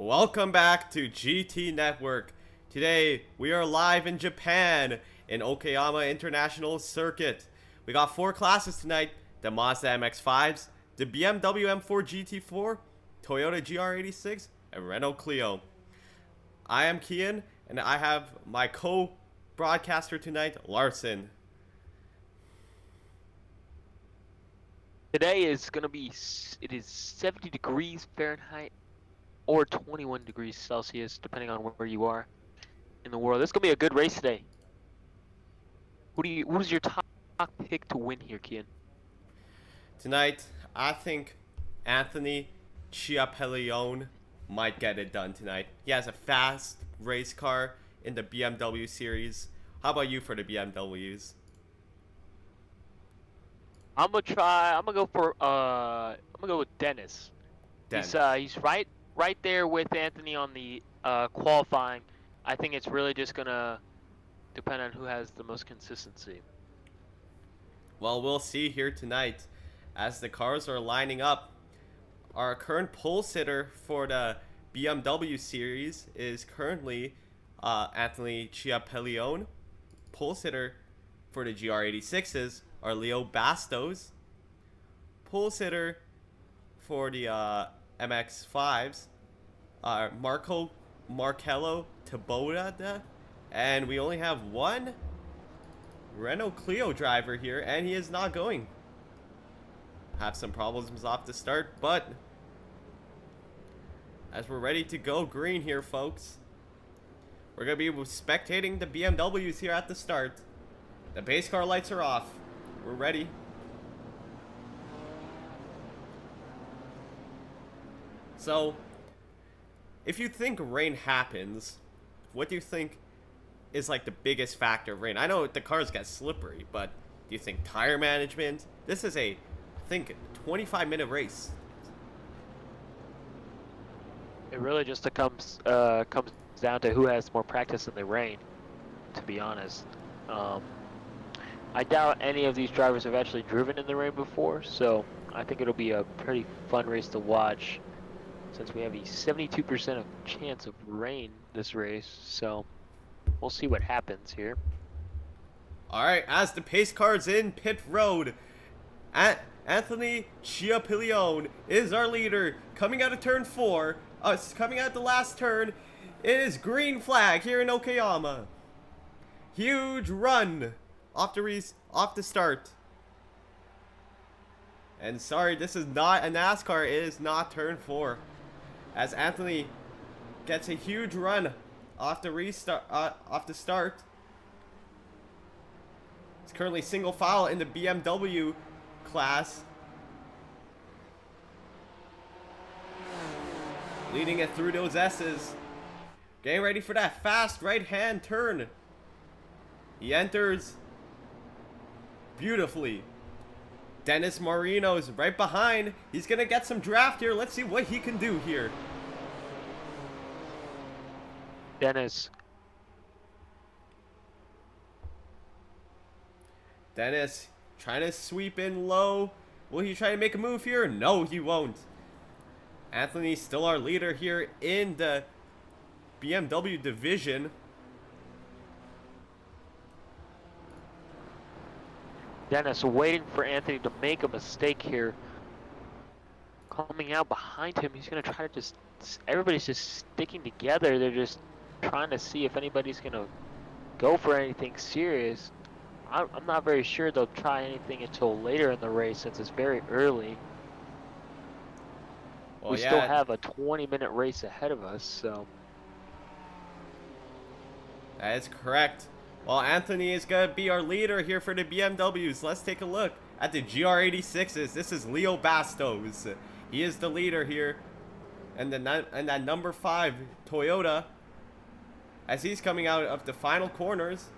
Welcome back to GT Network. Today we are live in Japan in Okayama International Circuit. We got 4 classes tonight: the Mazda MX-5s, the BMW M4 GT4, Toyota GR86, and Renault Clio. I am Kian, and I have my co-broadcaster tonight, Larson. Today is going to be, it is 70 degrees Fahrenheit or 21 degrees Celsius, depending on where you are in the world. This is going to be a good race today. Who's your top pick to win here, Kian? Tonight, I think Anthony Chiappellione might get it done tonight. He has a fast race car in the BMW series. How about you for the BMWs? I'm gonna go with Dennis. Dennis. He's right there with Anthony on the qualifying. I think it's really just gonna depend on who has the most consistency. Well, we'll see here tonight as the cars are lining up. Our current pole sitter for the BMW series is currently Anthony Chiappellione. Pole sitter for the GR86s are Leo Bastos. Pole sitter for the MX-5s are Marcello Taboada. And we only have one Renault Clio driver here, and he is not going. Have some problems off the start, but as we're ready to go green here, folks, we're going to be spectating the BMWs here at the start. The base car lights are off. We're ready. So, if you think rain happens, what do you think is like the biggest factor of rain? I know the cars get slippery, but do you think tire management? This is I think 25-minute race. It really just comes down to who has more practice in the rain, to be honest. I doubt any of these drivers have actually driven in the rain before, so I think it'll be a pretty fun race to watch since we have a 72% of chance of rain this race, so we'll see what happens here. Alright, as the pace car's in pit road, Anthony Chiappellione is our leader, coming out of turn 4, coming out the last turn. It is green flag here in Okayama. Huge run off the start. And sorry, this is not a NASCAR. It is not turn 4. As Anthony gets a huge run off the start. It's currently single file in the BMW class, leading it through those S's. Getting ready for that fast right-hand turn. He enters beautifully. Dennis Marino's right behind. He's gonna get some draft here. Let's see what he can do here. Dennis trying to sweep in low. Will he try to make a move here? No, he won't. Anthony's still our leader here in the BMW division. Dennis waiting for Anthony to make a mistake here. Coming out behind him, he's going to try to everybody's just sticking together. They're just trying to see if anybody's going to go for anything serious. I'm not very sure they'll try anything until later in the race since it's very early. Well, we still have a 20-minute race ahead of us, so. That is correct. Well, Anthony is going to be our leader here for the BMWs. Let's take a look at the GR86s. This is Leo Bastos. He is the leader here. And that number 5 Toyota, as he's coming out of the final corners,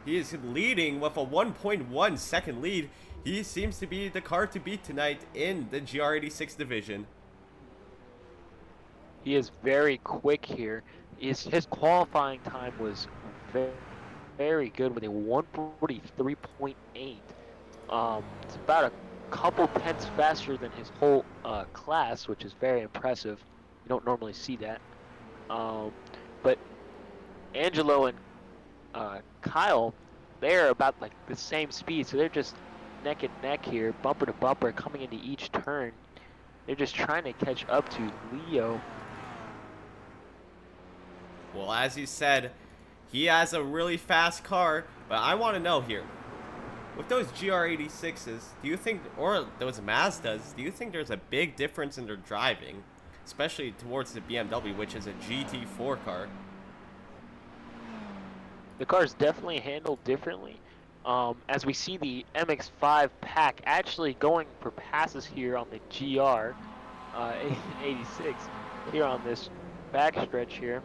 he is leading with a 1.1 second lead. He seems to be the car to beat tonight in the GR86 division. He is very quick here. His qualifying time was very good with a 1:43.8. It's about a couple tenths faster than his whole class, which is very impressive. You don't normally see that. But Angelo and Kyle, they're about like the same speed, so they're just neck and neck here, bumper to bumper, coming into each turn. They're just trying to catch up to Leo. Well, as you said, he has a really fast car, but I want to know here, with those GR86s, do you think, or those Mazdas, do you think there's a big difference in their driving, especially towards the BMW, which is a GT4 car? The car is definitely handled differently. As we see the MX-5 pack actually going for passes here on the GR 86 here on this backstretch here.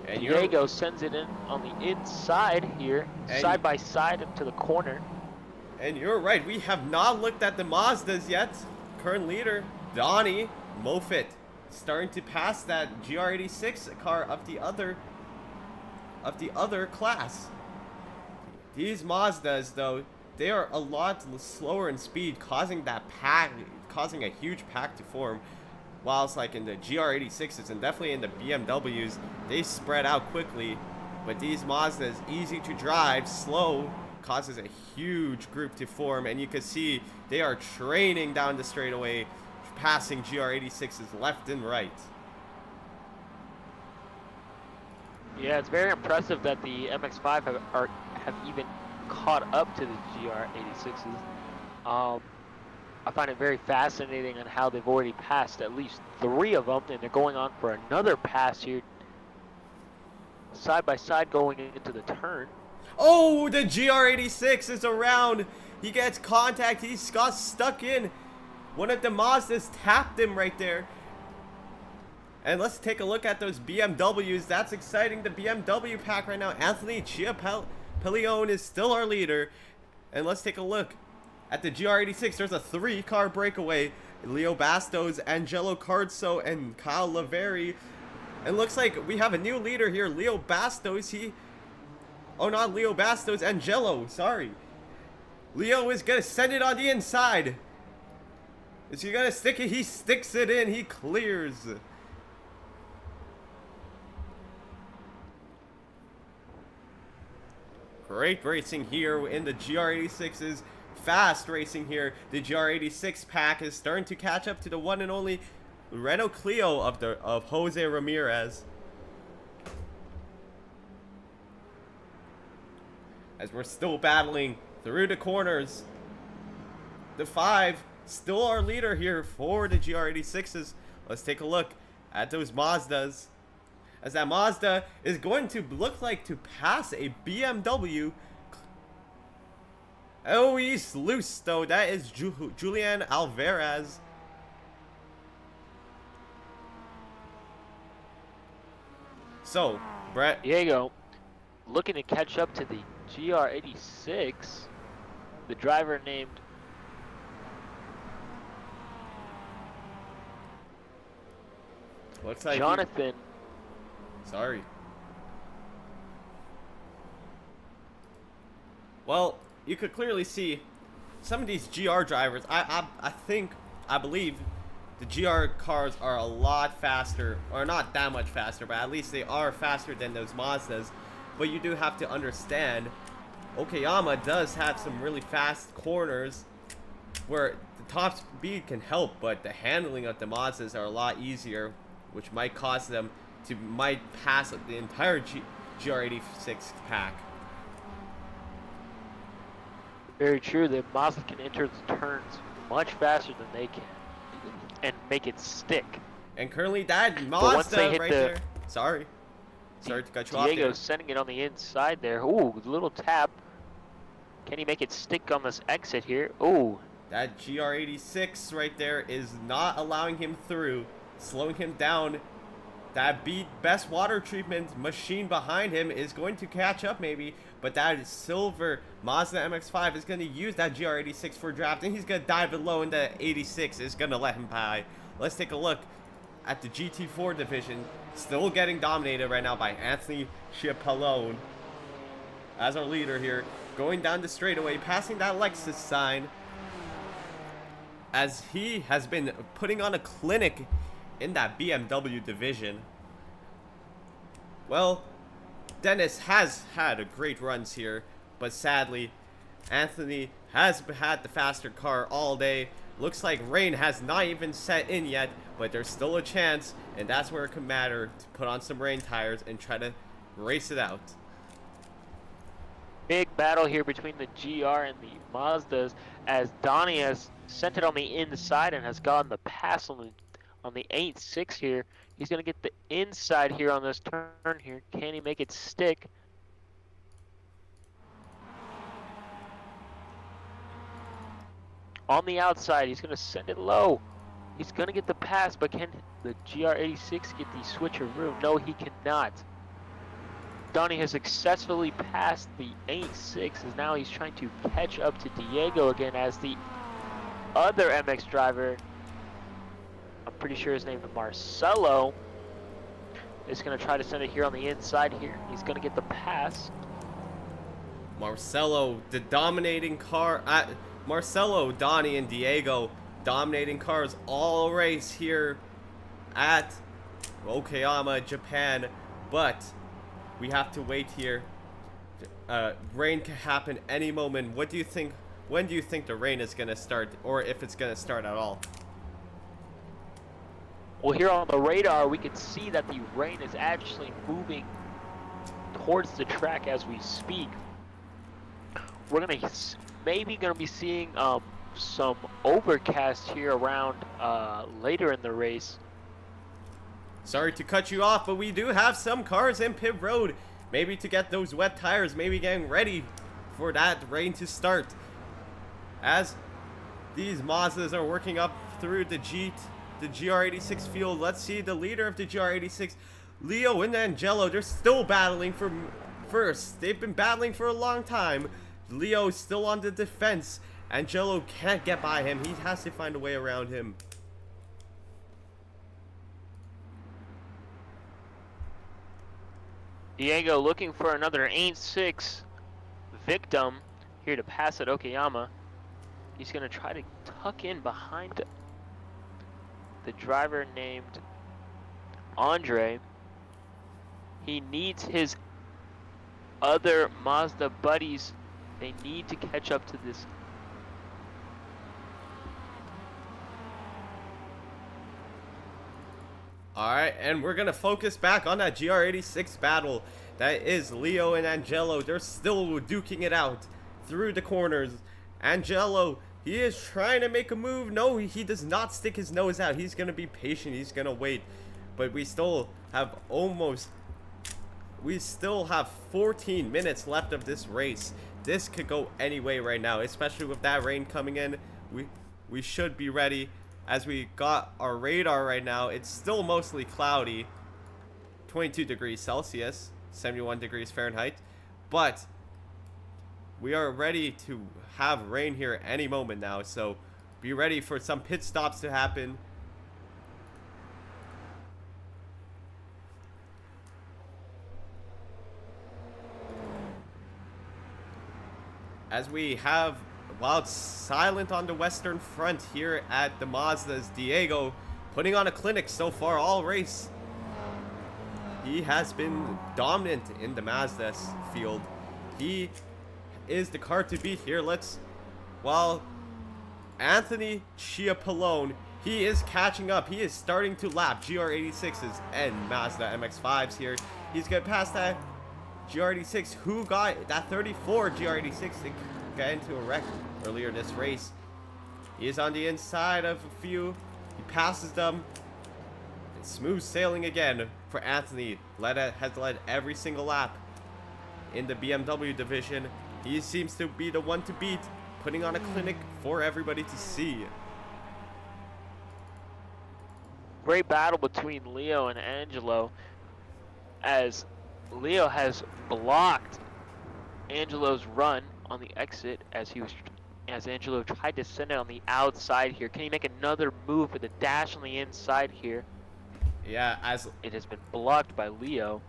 And Diego sends it in on the inside here, side by side into the corner. And you're right, we have not looked at the Mazdas yet. Current leader, Donnie Moffitt, starting to pass that GR86 car of the other class. These Mazdas, though, they are a lot slower in speed, causing a huge pack to form. Whilst like in the GR86s and definitely in the BMWs, they spread out quickly. But these Mazdas, easy to drive, slow, causes a huge group to form. And you can see they are training down the straightaway, passing GR86s left and right. Yeah, it's very impressive that the MX-5 have even caught up to the GR86s. I find it very fascinating on how they've already passed at least 3 of them, and they're going on for another pass here, side by side going into the turn. Oh, the GR86 is around. He gets contact. He's got stuck in. One of the Mazdas tapped him right there. And let's take a look at those BMWs. That's exciting. The BMW pack right now. Anthony Chiappellione is still our leader. And let's take a look at the GR86. There's a 3-car breakaway. Leo Bastos, Angelo Cardzo, and Kyle Laveri. And looks like we have a new leader here. Leo Bastos. Oh, not Leo Bastos. Angelo. Sorry. Leo is going to send it on the inside. Is he going to stick it? He sticks it in. He clears. Great racing here in the GR86s. Fast racing here. The GR86 pack is starting to catch up to the one and only Renault Clio of Jose Ramirez. As we're still battling through the corners. The 5 still our leader here for the GR86s. Let's take a look at those Mazdas. As that Mazda is going to look like to pass a BMW. Oh, he's loose though. That is Julian Alvarez. So, Brett. Diego looking to catch up to the GR86. The driver named Looks like Jonathan. Sorry. Well, you could clearly see some of these GR drivers. I believe the GR cars are a lot faster, or not that much faster, but at least they are faster than those Mazdas. But you do have to understand, Okayama does have some really fast corners where the top speed can help, but the handling of the Mazdas are a lot easier, which might cause them to pass the entire GR86 pack. Very true. The Mazda can enter the turns much faster than they can and make it stick. And currently that Mazda right there. Sorry to cut you off there. Diego's sending it on the inside there. Ooh, little tap. Can he make it stick on this exit here? Ooh. That GR86 right there is not allowing him through, slowing him down. That best water treatment machine behind him is going to catch up maybe, but that silver Mazda MX-5 is going to use that GR86 for draft, and he's going to dive it low, and the 86 is going to let him by. Let's take a look at the GT4 division, still getting dominated right now by Anthony Chiappellone as our leader here, going down the straightaway, passing that Lexus sign, as he has been putting on a clinic in that BMW division. Well, Dennis has had a great runs here, but sadly, Anthony has had the faster car all day. Looks like rain has not even set in yet, but there's still a chance, and that's where it can matter to put on some rain tires and try to race it out. Big battle here between the GR and the Mazdas, as Donnie has sent it on the inside and has gotten the pass on the 8.6 here. He's going to get the inside here on this turn here. Can he make it stick? On the outside, he's going to send it low. He's going to get the pass, but can the GR86 get the switcheroo? No, he cannot. Donnie has successfully passed the 8.6, as now he's trying to catch up to Diego again, as the other MX driver, I'm pretty sure his name is Marcelo, is going to try to send it here on the inside here. He's going to get the pass. Marcelo, the dominating car. Marcelo, Donnie, and Diego dominating cars all race here at Okayama, Japan, but we have to wait here. Rain can happen any moment. What do you think? When do you think the rain is going to start, or if it's going to start at all? Well, here on the radar, we can see that the rain is actually moving towards the track as we speak. We're maybe gonna be seeing some overcast here around later in the race. Sorry to cut you off, but we do have some cars in pit road. Maybe to get those wet tires, maybe getting ready for that rain to start. As these Mazdas are working up through the GR86 field, let's see the leader of the GR86, Leo and Angelo. They're still battling for first. They've been battling for a long time. Leo is still on the defense. Angelo can't get by him. He has to find a way around him. Diego looking for another 8.6 victim here to pass at Okayama. He's going to try to tuck in behind the driver named Andre. He needs his other Mazda buddies. They need to catch up to this. Alright, and we're going to focus back on that GR86 battle. That is Leo and Angelo. They're still duking it out through the corners. Angelo, he is trying to make a move. No, he does not stick his nose out. He's going to be patient. He's going to wait. But we still have 14 minutes left of this race. This could go any way right now, especially with that rain coming in. We should be ready. As we got our radar right now, it's still mostly cloudy. 22 degrees Celsius, 71 degrees Fahrenheit. But we are ready to have rain here any moment now. So be ready for some pit stops to happen. As we have, while it's silent on the western front here at the Mazdas, Diego putting on a clinic so far all race. He has been dominant in the Mazdas field. He is the car to beat here. While Anthony Chiapallone, he is catching up. He is starting to lap GR86s and Mazda MX-5s here. He's going to pass that GR86, who got that 34 GR86 to get into a wreck earlier this race. He is on the inside of a few. He passes them. It's smooth sailing again for Anthony. Has led every single lap in the BMW division. He seems to be the one to beat, putting on a clinic for everybody to see. Great battle between Leo and Angelo, as Leo has blocked Angelo's run on the exit as Angelo tried to send it on the outside here. Can he make another move with a dash on the inside here? Yeah, as it has been blocked by Leo.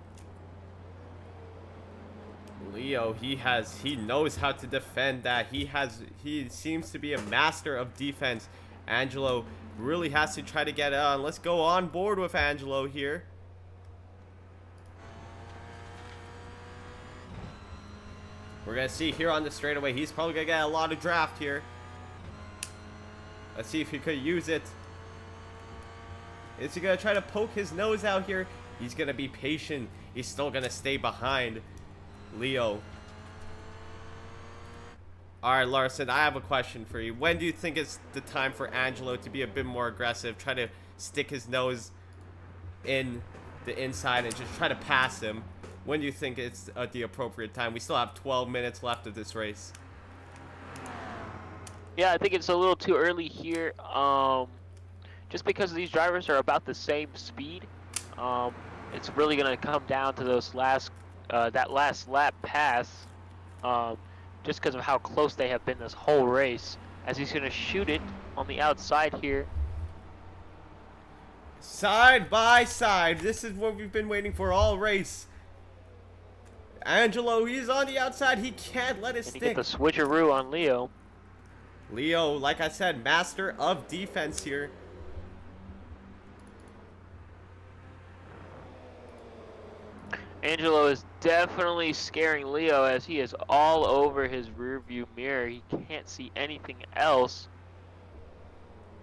Leo, he knows how to defend that. He seems to be a master of defense, Angelo really has to try to get on. Let's go on board with Angelo here. We're going to see here on the straightaway. He's probably going to get a lot of draft here. Let's see if he could use it. Is he going to try to poke his nose out here? He's going to be patient. He's still going to stay behind Leo. Alright, Larson, I have a question for you. When do you think it's the time for Angelo to be a bit more aggressive, try to stick his nose in the inside and just try to pass him? When do you think it's the appropriate time? We still have 12 minutes left of this race. Yeah, I think it's a little too early here. Just because these drivers are about the same speed, it's really going to come down to those that last lap pass. Just because of how close they have been this whole race. As he's going to shoot it on the outside here. Side by side. This is what we've been waiting for all race. Angelo, he's on the outside. He can't let it stick. You get the switcheroo on Leo. Leo, like I said, master of defense here. Angelo is definitely scaring Leo as he is all over his rear view mirror. He can't see anything else.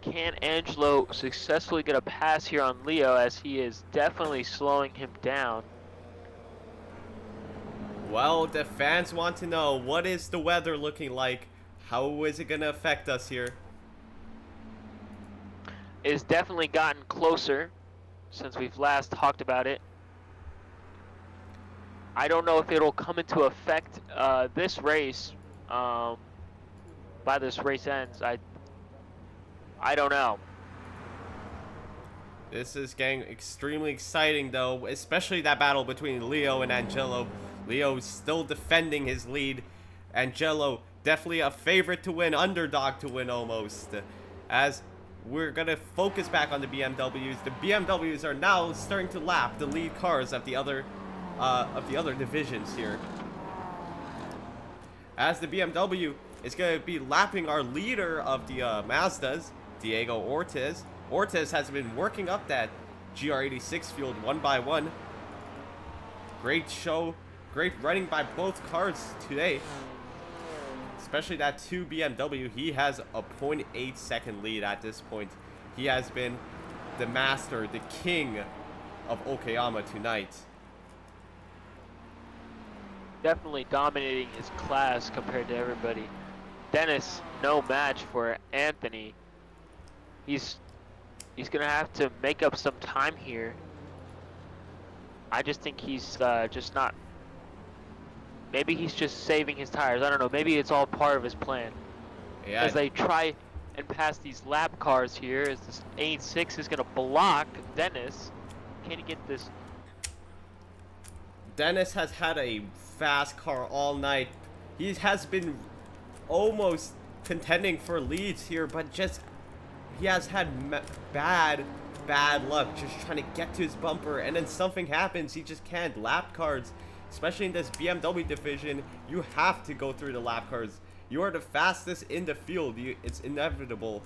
Can Angelo successfully get a pass here on Leo as he is definitely slowing him down? Well, the fans want to know, what is the weather looking like? How is it going to affect us here? It's definitely gotten closer since we've last talked about it. I don't know if it'll come into effect this race by this race ends. I don't know. This is getting extremely exciting though, especially that battle between Leo and Angelo. Leo's still defending his lead. Angelo definitely a favorite to win, underdog to win almost. As we're gonna focus back on the BMWs. The BMWs are now starting to lap the lead cars of the other divisions here. As the BMW is going to be lapping our leader of the Mazdas, Diego Ortiz. Ortiz has been working up that GR86 field one by one. Great show, great running by both cars today. Especially that 2 BMW. He has a 0.8 second lead at this point. He has been the master, the king of Okayama tonight. Definitely dominating his class compared to everybody. Dennis, no match for Anthony. He's gonna have to make up some time here. I just think he's just not. Maybe he's just saving his tires. I don't know. Maybe it's all part of his plan. Yeah. As they try and pass these lap cars here, as this 8.6 is gonna block Dennis. Can he get this? Dennis has had a fast car all night. He has been almost contending for leads here, but just he has had bad luck just trying to get to his bumper, and then something happens. He just can't. Lap cars, especially in this BMW division, you have to go through the lap cars. You are the fastest in the field. It's inevitable.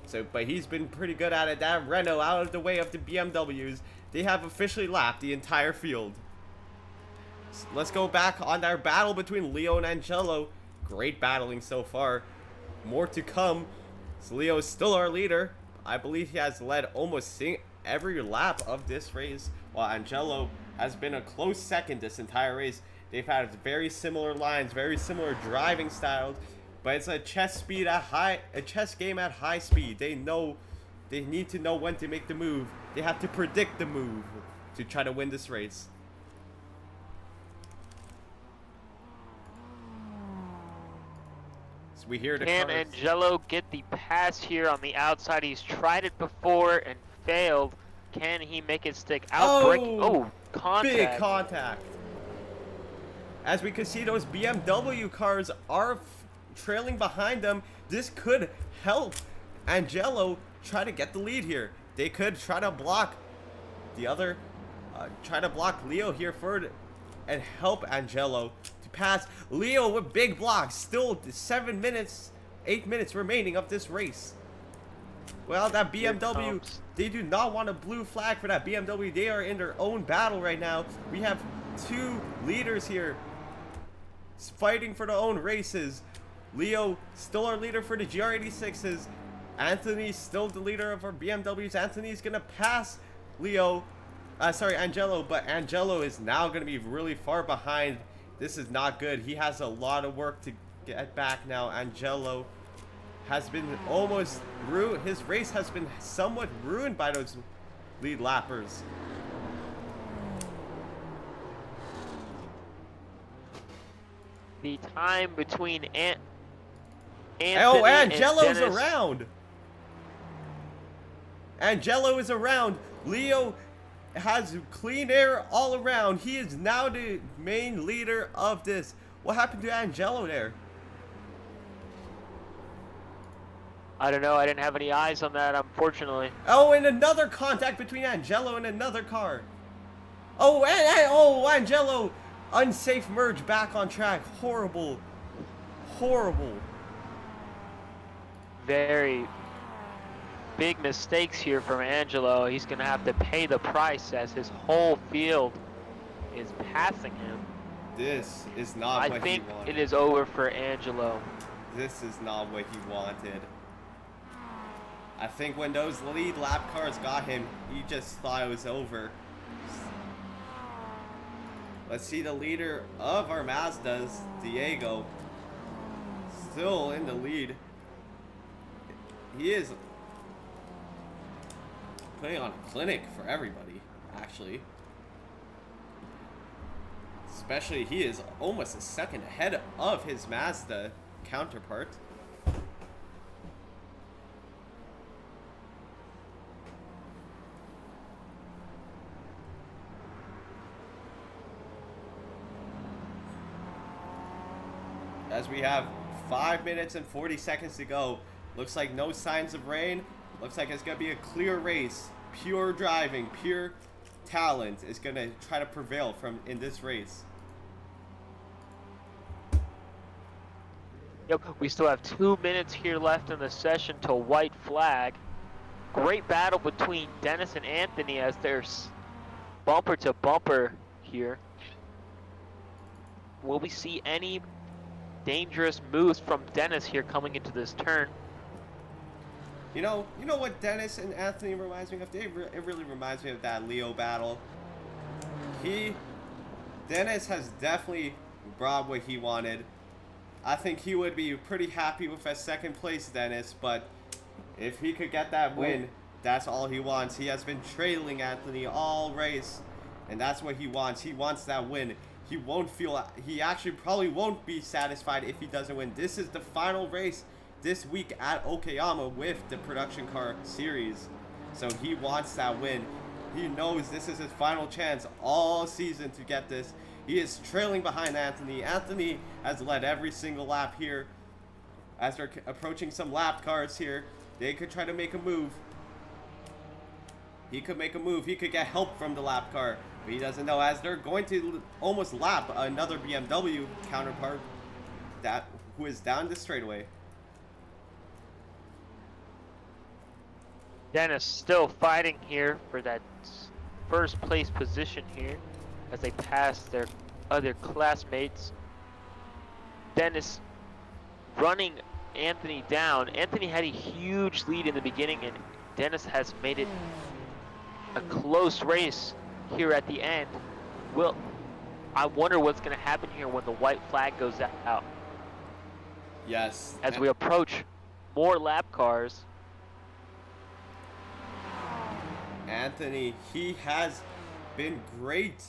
So, but he's been pretty good at it. That Renault out of the way of the BMWs. They have officially lapped the entire field. So let's go back on our battle between Leo and Angelo. Great battling so far. More to come. So Leo is still our leader. I believe he has led almost every lap of this race, while Angelo has been a close second this entire race. They've had very similar lines, very similar driving styles, but it's a chess game at high speed. They need to know when to make the move. They have to predict the move to try to win this race. So we hear the Can cars. Angelo get the pass here on the outside? He's tried it before and failed. Can he make it stick? Outbreaking. Oh, contact. Big contact. As we can see, those BMW cars are trailing behind them. This could help Angelo try to get the lead here. They could try to block Leo here for and help Angelo to pass. Leo with big blocks. Still 8 minutes remaining of this race. Well, that Here BMW, comes. they do not want a blue flag for that BMW. They are in their own battle right now. We have two leaders here fighting for their own races. Leo, still our leader for the GR86s. Anthony, still the leader of our BMWs. Anthony's going to pass Leo. Sorry, Angelo. But Angelo is now going to be really far behind. This is not good. He has a lot of work to get back now. Angelo has been almost ruined. His race has been somewhat ruined by those lead lappers. The time between Anthony Oh, Angelo's and Dennis. around. Angelo is around. Leo has clean air all around. He is now the main leader of this. What happened to Angelo there? I don't know. I didn't have any eyes on that, unfortunately. Oh, and another contact between Angelo and another car. Oh, oh, Angelo. Unsafe merge back on track. Horrible. Horrible. Very big mistakes here from Angelo. He's going to have to pay the price as his whole field is passing him. This is not I what think he wanted. it is over for Angelo. This is not what he wanted. I think when those lead lap cars got him, he just thought it was over. Let's see the leader of our Mazdas, Diego, still in the lead. He is putting on a clinic for everybody, actually. Especially, he is almost a second ahead of his Mazda counterpart. As we have 5 minutes and 40 seconds to go. Looks like no signs of rain. Looks like it's going to be a clear race. Pure driving, pure talent is going to try to prevail in this race. Yep, we still have 2 minutes here left in the session till white flag. Great battle between Dennis and Anthony as there's bumper to bumper here. Will we see any dangerous moves from Dennis here coming into this turn? You know what Dennis and Anthony reminds me of? It really reminds me of that Leo battle. Dennis has definitely brought what he wanted. I think he would be pretty happy with a second place, Dennis, but if he could get that win, that's all he wants. He has been trailing Anthony all race, and that's what he wants. He wants that win. He actually probably won't be satisfied if he doesn't win. This is the final race this week at Okayama with the production car series. So he wants that win. He knows this is his final chance all season to get this. He is trailing behind Anthony. Anthony has led every single lap here. As they're approaching some lap cars here, they could try to make a move. He could make a move. He could get help from the lap car. But he doesn't know, as they're going to almost lap another BMW counterpart who is down the straightaway. Dennis still fighting here for that first place position here as they pass their other classmates. Dennis running Anthony down. Anthony had a huge lead in the beginning, and Dennis has made it a close race here at the end. I wonder what's going to happen here when the white flag goes out. Yes. As we approach more lap cars. Anthony, he has been great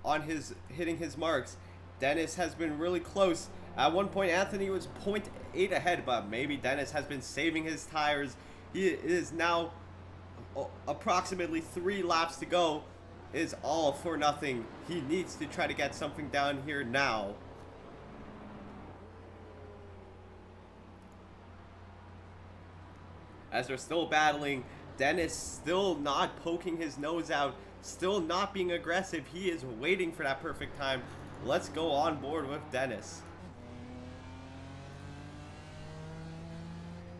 on hitting his marks. Dennis has been really close. At one point, Anthony was 0.8 ahead, but maybe Dennis has been saving his tires. He is now approximately 3 laps to go. It is all for nothing. He needs to try to get something down here now. As they're still battling, Dennis still not poking his nose out, still not being aggressive. He is waiting for that perfect time. Let's go on board with Dennis.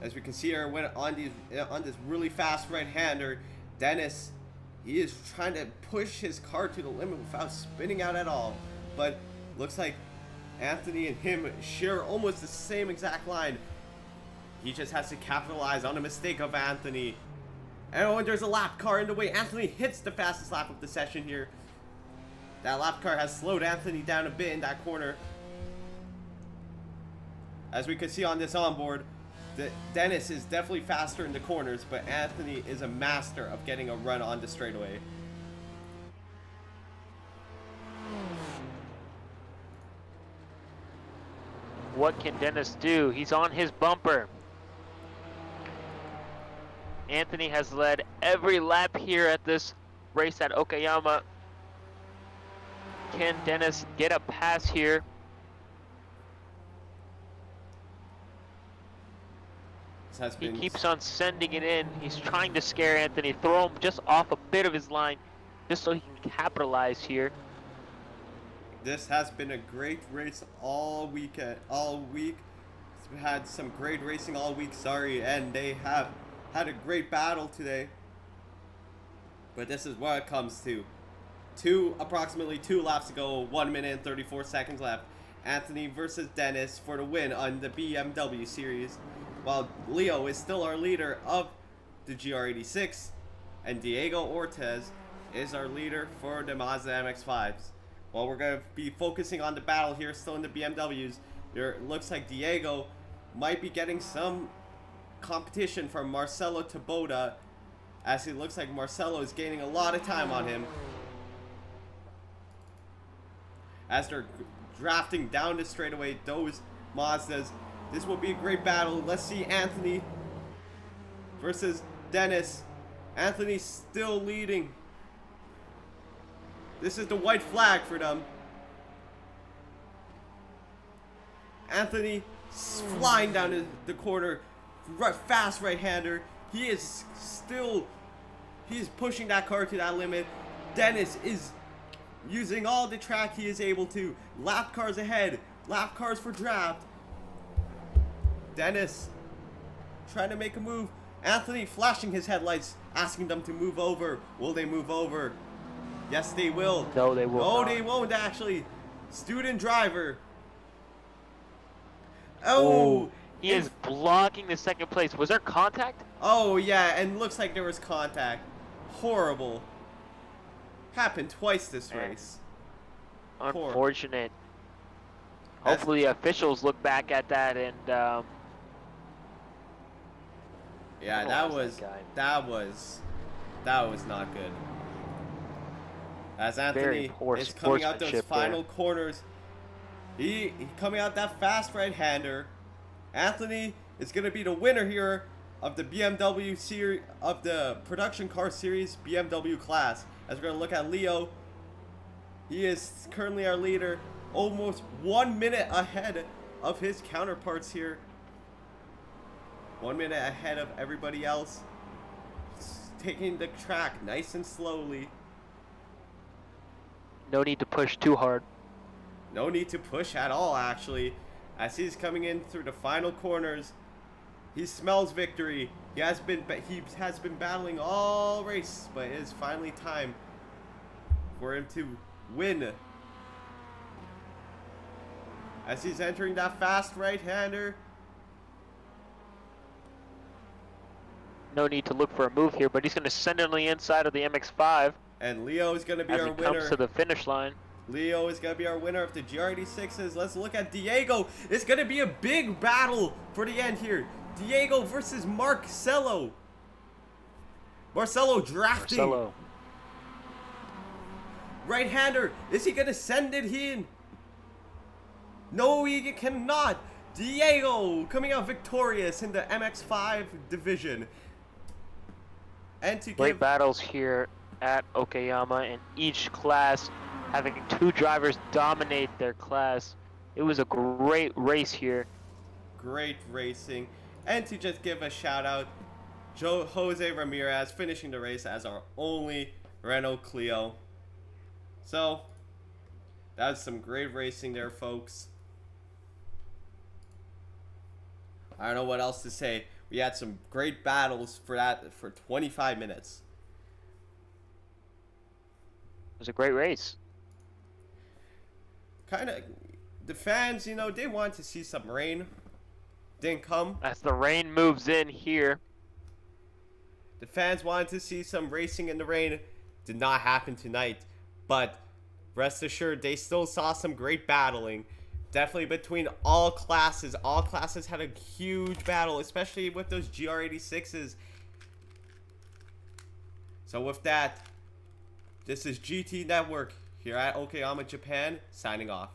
As we can see here, when on this really fast right-hander, Dennis, he is trying to push his car to the limit without spinning out at all. But looks like Anthony and him share almost the same exact line. He just has to capitalize on a mistake of Anthony. And there's a lap car in the way. Anthony hits the fastest lap of the session here. That lap car has slowed Anthony down a bit in that corner. As we can see on this onboard, Dennis is definitely faster in the corners, but Anthony is a master of getting a run on the straightaway. What can Dennis do? He's on his bumper. Anthony has led every lap here at this race at Okayama. Can Dennis get a pass here? He keeps on sending it in. He's trying to scare Anthony, throw him just off a bit of his line, just so he can capitalize here. This has been a great race all week. It's had some great racing all week, and they have had a great battle today. But this is what it comes to. Approximately 2 laps to go, 1 minute and 34 seconds left. Anthony versus Dennis for the win on the BMW series. While Leo is still our leader of the GR86, and Diego Ortiz is our leader for the Mazda MX-5s. While we're going to be focusing on the battle here still in the BMWs, it looks like Diego might be getting some competition from Marcelo Taboda, as it looks like Marcelo is gaining a lot of time on him. As they're drafting down the straightaway, those Mazdas. This will be a great battle. Let's see Anthony versus Dennis. Anthony's still leading. This is the white flag for them. Anthony flying down the corner. Fast right-hander. He's pushing that car to that limit. Dennis is using all the track he is able to. Lap cars ahead. Lap cars for draft. Dennis trying to make a move. Anthony flashing his headlights, asking them to move over. Will they move over? Yes, they will. No, they will not. They won't, actually. Student driver. Oh. He is blocking the second place. Was there contact? Oh, yeah, and looks like there was contact. Horrible. Happened twice this race. Unfortunate. Hopefully officials look back at that and yeah, that was not good. As Anthony is coming out those final corners, he coming out that fast right-hander. Anthony is going to be the winner here of the BMW series, of the production car series BMW class. As we're going to look at Leo, he is currently our leader, almost 1 minute ahead of his counterparts here. 1 minute ahead of everybody else. Taking the track nice and slowly. No need to push too hard. No need to push at all, actually. As he's coming in through the final corners, he smells victory. He has been battling all race, but it is finally time for him to win. As he's entering that fast right-hander. No need to look for a move here, but he's going to send it on the inside of the MX-5. And Leo is going to be our winner. As he comes to the finish line. Leo is going to be our winner of the GR86s. Let's look at Diego. It's going to be a big battle for the end here. Diego versus Marcelo. Marcelo drafting. Marcelo. Right-hander. Is he going to send it in? No, he cannot. Diego coming out victorious in the MX-5 division. And to Great battles here at Okayama, in each class having 2 drivers dominate their class. It was a great race here. Great racing. And to just give a shout out, Jose Ramirez finishing the race as our only Renault Clio. So that's some great racing there, folks. I don't know what else to say. We had some great battles for 25 minutes. It was a great race. Kind of, the fans, you know, they want to see some rain. Didn't come. As the rain moves in here. The fans wanted to see some racing in the rain. Did not happen tonight. But rest assured, they still saw some great battling. Definitely between all classes. All classes had a huge battle, especially with those GR86s. So with that, this is GT Network here at Okayama, Japan, signing off.